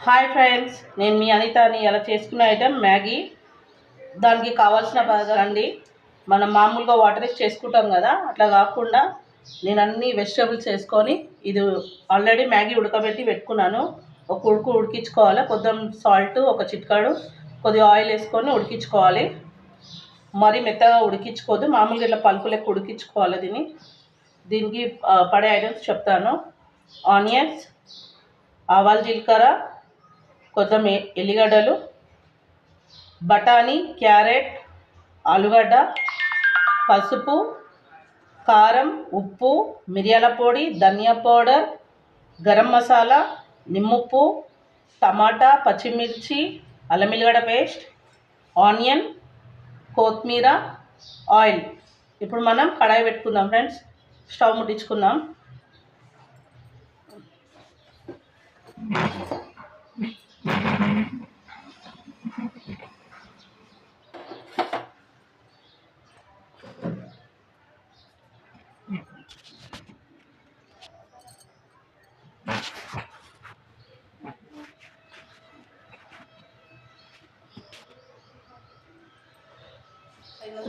Hi friends, నేను మీ అనితని. అలా చేసుకునే ఐటెం మ్యాగీ. దానికి కావాల్సిన పదార్థాలు మనం మామూలుగా వాటర్ వేసి చేసుకుంటాం కదా, అట్లా కాకుండా నేను అన్ని వెజిటేబుల్స్ వేసుకొని ఇది ఆల్రెడీ మ్యాగీ ఉడకబెట్టి పెట్టుకున్నాను. ఒక ఉడికించుకోవాలి. కొంచెం సాల్ట్, ఒక చిటికాడు కొద్దిగా ఆయిల్ వేసుకొని ఉడికించుకోవాలి. మరీ మెత్తగా ఉడికించుకోవద్దు, మామూలుగా ఇట్లా పలుకు లెక్క ఉడికించుకోవాలి. దీనికి పడే ఐటమ్స్ చెప్తాను. ఆనియన్స్, ఆవాలు, జీలకర్ర, కొంచెం ఎల్లిగడ్డలు, బఠానీ, క్యారెట్, ఆలుగడ్డ, పసుపు, కారం, ఉప్పు, మిరియాల పొడి, ధనియా పౌడర్, గరం మసాలా, నిమ్మప్పు, టమాటా, పచ్చిమిర్చి, అల్లం ఎల్లిగడ్డ పేస్ట్, ఆనియన్, కొత్తిమీర, ఆయిల్. ఇప్పుడు మనం కడాయి పెట్టుకుందాం ఫ్రెండ్స్. స్టవ్ ముట్టించుకుందాం.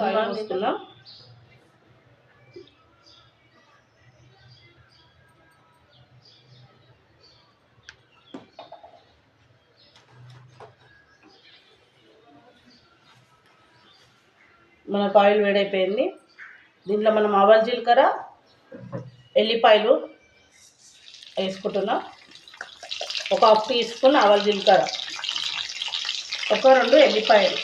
ఆయిల్ పోసుకుందాం. మనకు ఆయిల్ వేడైపోయింది. దీంట్లో మనం ఆవాలు, జీలకర్ర, ఎల్లిపాయలు వేసుకుంటున్నాం. ఒక హాఫ్ టీ స్పూన్ ఆవాలు, జీలకర్ర, ఒక 2 ఎల్లిపాయలు,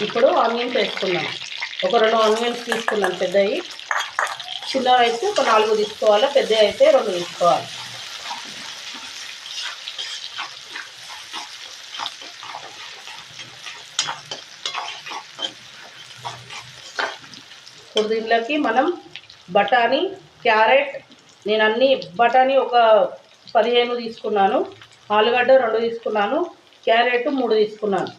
ఇప్పుడు ఆనియన్స్ వేసుకున్నాం. ఒక 2 ఆనియన్స్ తీసుకున్నాం పెద్దవి. చిన్నవి అయితే ఒక 4 తీసుకోవాలి, పెద్దవి అయితే 2 తీసుకోవాలి. ఇప్పుడు దీంట్లోకి మనం బఠానీ, క్యారెట్, నేను అన్ని బఠానీ ఒక 15 తీసుకున్నాను, ఆలుగడ్డ 2 తీసుకున్నాను, క్యారెట్ 3 తీసుకున్నాను.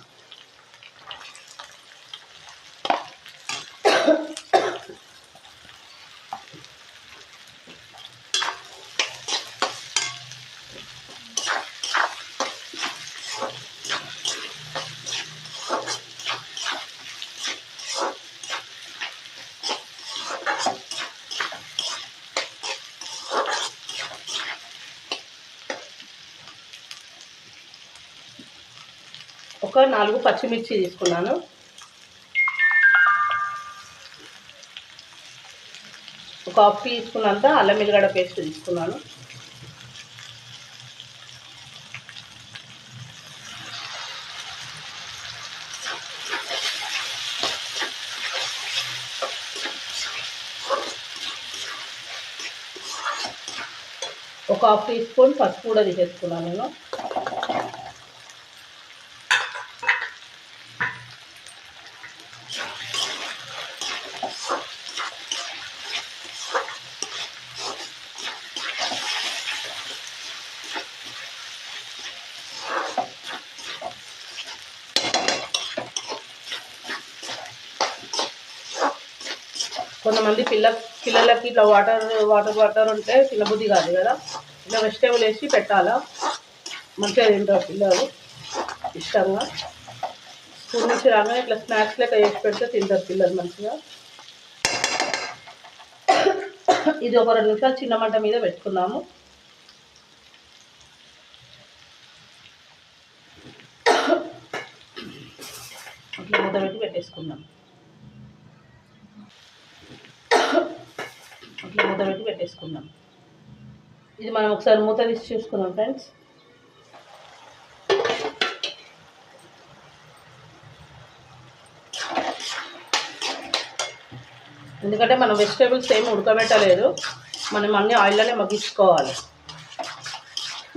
ఒక 4 పచ్చిమిర్చి తీసుకున్నాను. ఒక హాఫ్ టీ స్పూన్ అల్లం ఎల్లిగడ్డ పేస్ట్ తీసుకున్నాను. ఒక హాఫ్ టీ స్పూన్ పసుపు కూడా తీసేసుకున్నాను నేను. కొంతమంది పిల్లలకి ఇట్లా వాటర్ ఉంటే తినబుద్ధి కాదు కదా, ఇలా వెజిటేబుల్ వేసి పెట్టాలా, మంచిగా తింటారు పిల్లలు ఇష్టంగా. స్కూల్ నుంచి రాగానే ఇట్లా స్నాక్స్ లెక్క వేసి పెడితే తింటారు పిల్లలు మంచిగా. ఇది ఒక 2 నిమిషాలు చిన్న మంట మీద పెట్టుకున్నాము. అట్లా మూత పెట్టి పెట్టేసుకుందాం. ఇది మనం ఒకసారి మూత తీసి చూసుకుందాం ఫ్రెండ్స్. ఎందుకంటే మనం వెజిటేబుల్స్ ఏమి ఉడకబెట్టలేదు, మనం అన్నీ ఆయిల్లోనే మగ్గించుకోవాలి.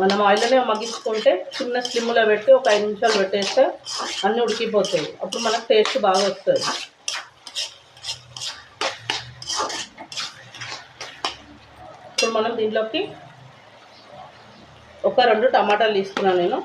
మనం ఆయిల్లోనే మగ్గించుకుంటే చిన్న స్లిమ్లో పెట్టి ఒక 5 నిమిషాలు పెట్టేస్తే అన్నీ ఉడికిపోతాయి. అప్పుడు మనకు టేస్ట్ బాగా వస్తుంది. ఇప్పుడు మనం దీంట్లోకి ఒక 2 టమాటాలు తీసుకున్నాను నేను.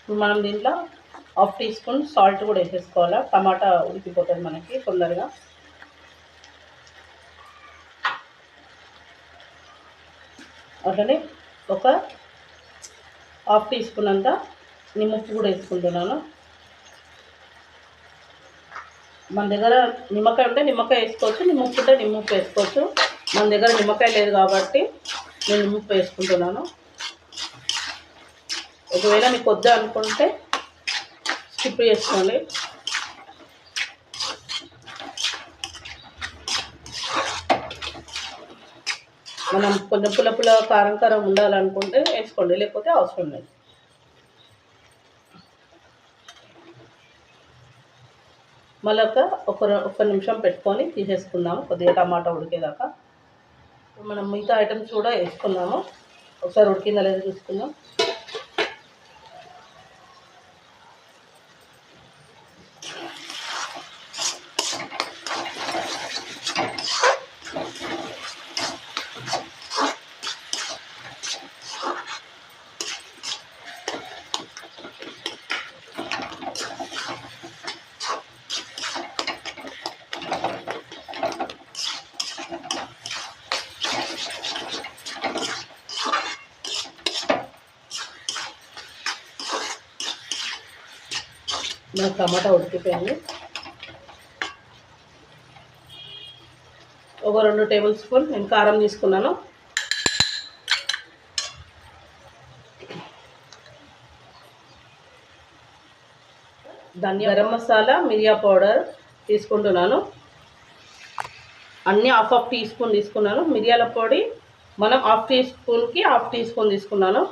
ఇప్పుడు మనం దీంట్లో 1/2 టీ స్పూన్ సాల్ట్ కూడా వేసేసుకోవాలి. టమాటా ఉడికిపోతుంది మనకి తొందరగా. అట్లనే ఒక 1/2 టీ స్పూన్ అంతా నిమ్మప్పు కూడా వేసుకుంటున్నాను. మన దగ్గర నిమ్మకాయ ఉంటే నిమ్మకాయ వేసుకోవచ్చు, నిమ్మప్పు ఉంటే నిమ్మప్పు వేసుకోవచ్చు. మన దగ్గర నిమ్మకాయ లేదు కాబట్టి నేను నిమ్మప్పు వేసుకుంటున్నాను. ఒకవేళ మీకు వద్దా అనుకుంటే స్కిప్ చేసుకోండి. మనం కొంచెం పుల్ల కారం కారం ఉండాలనుకుంటే వేసుకోండి, లేకపోతే అవసరం లేదు. మళ్ళీ ఒక నిమిషం పెట్టుకొని తీసేసుకుందాము కొద్దిగా టమాటా ఉడికేదాకా. మనం మిగతా ఐటమ్స్ కూడా వేసుకున్నాము. ఒకసారి ఉడికిందా లేదా చూసుకుందాం. మన టమాటా ఉడికిపోయింది. ఒక 2 టేబుల్ స్పూన్ నేను కారం తీసుకున్నాను. గరం మసాలా, మిరియా పౌడర్ తీసుకుంటున్నాను. అన్నీ 1/2 టీ స్పూన్ తీసుకున్నాను. మిరియాల పొడి మనం 1/2 టీ స్పూన్కి 1/2 టీ స్పూన్ తీసుకున్నాను.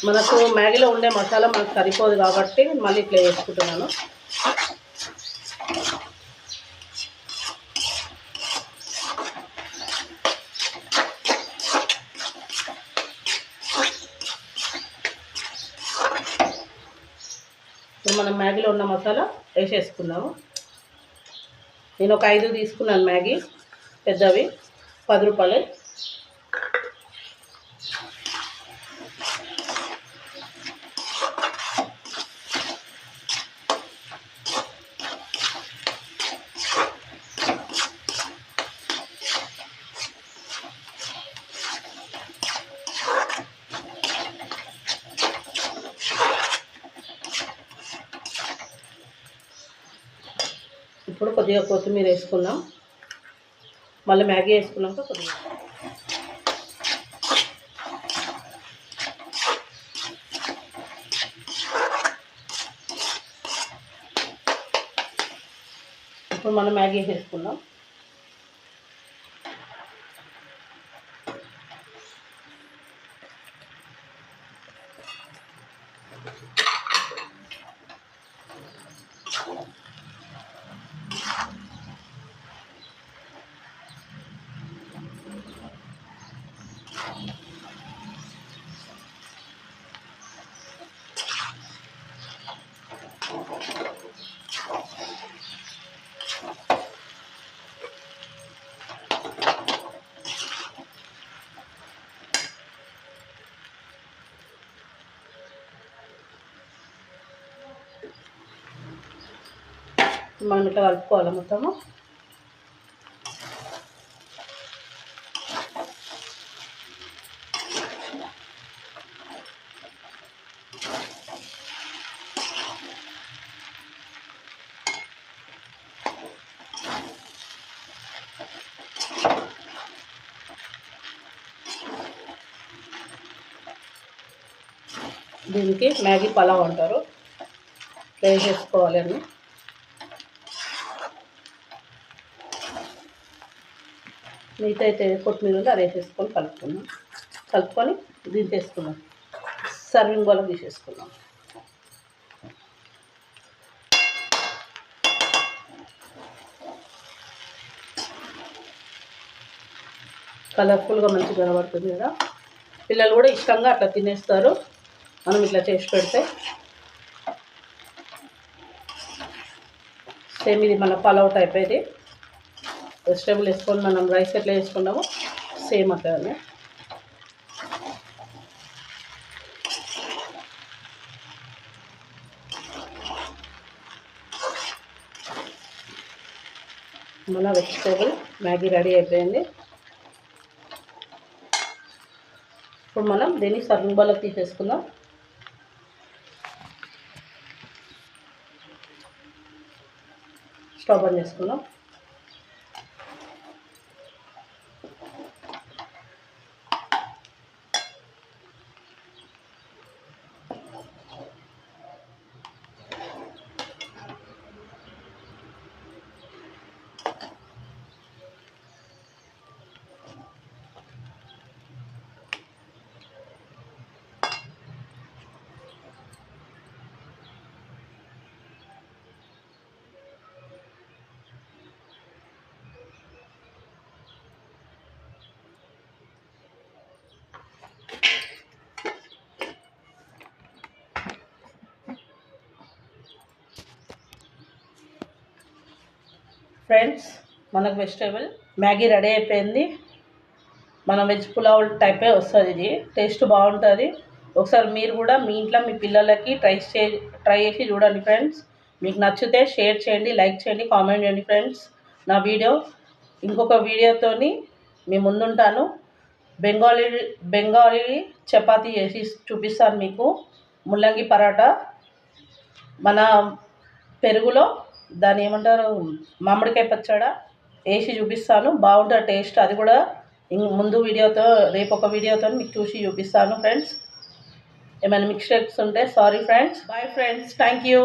మనకు మ్యాగీలో ఉండే మసాలా మనకు సరిపోదు కాబట్టి మళ్ళీ ఇట్లా వేసుకుంటున్నాను. ఇప్పుడు మనం మ్యాగీలో ఉన్న మసాలా వేసేసుకుందాము. నేను ఒక 5 తీసుకున్నాను మ్యాగీ, పెద్దవి 10 రూపాయలు. ఇప్పుడు కొద్దిగా కొత్తిమీర వేసుకుందాం. మళ్ళీ మ్యాగీ వేసుకున్నాక కొద్దిగా ఇప్పుడు మనం మ్యాగీ వేసుకుందాం. మనం ఇట్లా కలుపుకోవాలి మొత్తము. దీనికి మ్యాగీ పలావ్ అంటారు. వేసేసుకోవాలి అన్నీ. మిగతా అయితే కొత్తిమీర ఉంది, అది వేసేసుకొని కలుపుకొని దించేసుకున్నాం. సర్వింగ్ బౌల్ తీసేసుకున్నాం. కలర్ఫుల్గా మంచిగా కనబడుతుంది కదా. పిల్లలు కూడా ఇష్టంగా అట్లా తినేస్తారు మనం ఇట్లా చేసి పెడితే. సేమ్ ఇది మన పలావ్ టైప్. ఇది వెజిటేబుల్ వేసుకొని మనం రైస్ ఎట్లా వేసుకున్నామో సేమ్ అట్లనే. మన వెజిటేబుల్ మ్యాగీ రెడీ అయిపోయింది. ఇప్పుడు మనం దీన్ని సర్వింగ్ బౌల్లోకి తీసేసుకుందాం. స్టవ్ ఆన్ చేసుకుందాం. ఫ్రెండ్స్, మనకు వెజిటేబుల్ మ్యాగీ రెడీ అయిపోయింది. మన వెజ్ పులావ్ టైపే వస్తుంది. ఇది టేస్ట్ బాగుంటుంది. ఒకసారి మీరు కూడా మీ ఇంట్లో మీ పిల్లలకి ట్రై చేసి చూడండి ఫ్రెండ్స్. మీకు నచ్చితే షేర్ చేయండి, లైక్ చేయండి, కామెంట్ చేయండి ఫ్రెండ్స్. నా వీడియో ఇంకొక వీడియోతోని మీ ముందుంటాను. బెంగాలీ చపాతీ చేసి చూపిస్తాను మీకు. ముల్లంగి పరాటా మన పెరుగులో దాన్ని ఏమంటారు, మామిడికాయ పచ్చడి వేసి చూపిస్తాను. బాగుంటుంది టేస్ట్. అది కూడా ముందు వీడియోతో రేపు ఒక వీడియోతో మీకు చూసి చూపిస్తాను ఫ్రెండ్స్. ఏమైనా మిస్టేక్స్ ఉంటే sorry friends. Bye friends, thank you.